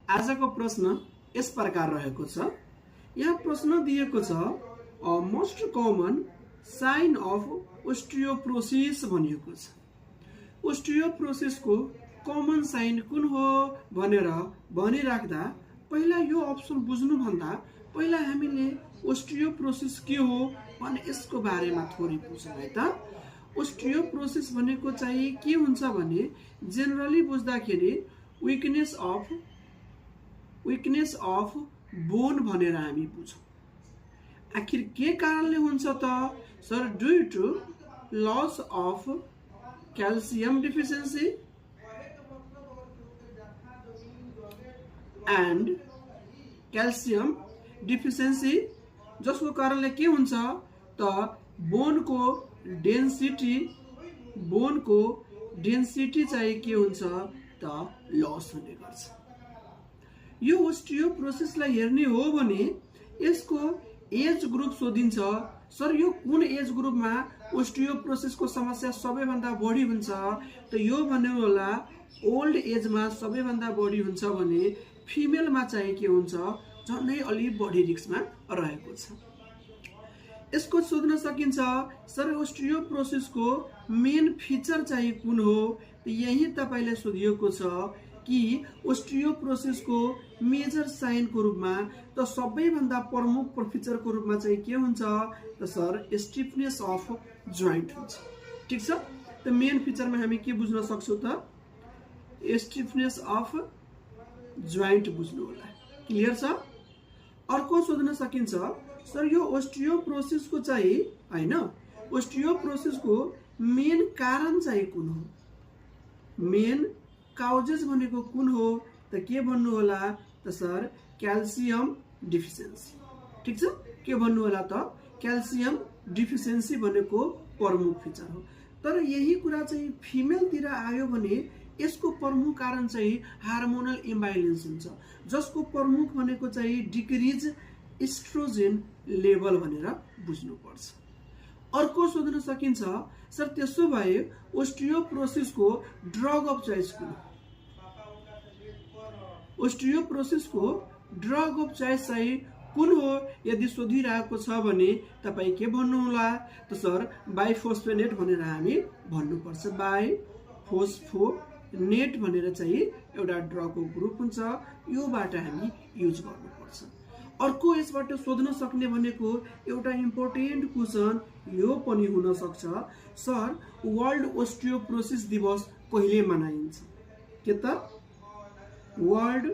आजको प्रश्न यस प्रकार रहेको छ। यहाँ प्रश्न दिएको छ most common sign of osteoporosis भनिएको छ। ओस्टियोप्रोसिस को कमन साइन कुन हो भनेर भनिराख्दा पहिला यो अप्सन बुझ्नु भन्दा पहिला हामीले ओस्टियोप्रोसिस के हो भने यसको बारेमा थोरै बुझौँ है त। ओस्टियोप्रोसिस भनेको चाहिँ के हुन्छ भने जेनरली बुझ्दाखेरि विकनेस अफ बोन भनेर हामी बुझौँ। आखिर के कारणले हुन्छ त sir? Due to loss of calcium deficiency and calcium deficiency, जसको कारणले के हुन्छ त बोनको डेन्सिटी चाहिँ के हुन्छ त लस हुने गर्छ। यो ओस्टियोप्रोसिसलाई हेर्ने हो भने यसको एज ग्रुप सोधिन्छ। सर यो कुन एज ग्रुपमा ओस्टियोप्रोसिसको समस्या सबैभन्दा बढी हुन्छ त यो भन्नु होला ओल्ड एजमा सबैभन्दा बढी हुन्छ भने फिमेलमा चाहिँ के हुन्छ झनै अलि बढी रिस्कमा रहेको छ। यसको सोध्न सकिन्छ सर ओस्टियोप्रोसिसको मेन फिचर चाहिँ कुन हो? यही तपाईले सोधिएको छ कि ओस्टियोप्रोसिसको मेजर साइनको रूपमा त सबैभन्दा प्रमुख फिचरको रूपमा चाहिँ के हुन्छ त सर स्टिफनेस अफ जोइन्ट हुन्छ। ठीक छ, त मेन फिचरमा हामी के बुझ्न सक्छौं त स्टिफनेस अफ जोइन्ट बुझ्नु होला। क्लियर छ? अर्को सोध्न सकिन्छ सर यो ओस्टियोप्रोसिसको चाहिँ हैन ओस्टियोप्रोसिसको मेन कारण चाहिँ कुन हो? मेन काउजेस भनेको कुन हो त के भन्नु होला त सर क्याल्सियम डिफिसियन्सी। ठीक छ, के भन्नु होला त क्याल्सियम डिफिसियन्सी भनेको प्रमुख फिचर हो। तर यही कुरा चाहिँ फिमेलतिर आयो भने यसको प्रमुख कारण चाहिँ हार्मोनल इम्ब्यालेन्स हुन्छ, जसको प्रमुख भनेको चाहिँ डिक्रिज एस्ट्रोजेन लेभल भनेर बुझ्नु पर्छ। अर्को सोध्न सकिन्छ सर त्यसो भए ओस्टियोप्रोसिसको ड्रग अफ चोइस कुन? ओस्टियोप्रोसिसको ड्रग अफ चोइस चाहिँ कुन हो यदि सोधिरहेको छ भने तपाई के भन्नु होला त सर बाइफोस्फेनेट भनेर हामी भन्नुपर्छ। बाइफोस्फोनेट भनेर चाहिँ एउटा ड्रगको ग्रुप हुन्छ, योबाट हामी युज गर्नुपर्छ। अर्को यसबाट सोध्न सक्ने भनेको एउटा इम्पोर्टेन्ट क्वेशन यो पनि हुन सक्छ सर वर्ल्ड ओस्टियोप्रोसिस दिवस कहिले मनाइन्छ? के त वर्ल्ड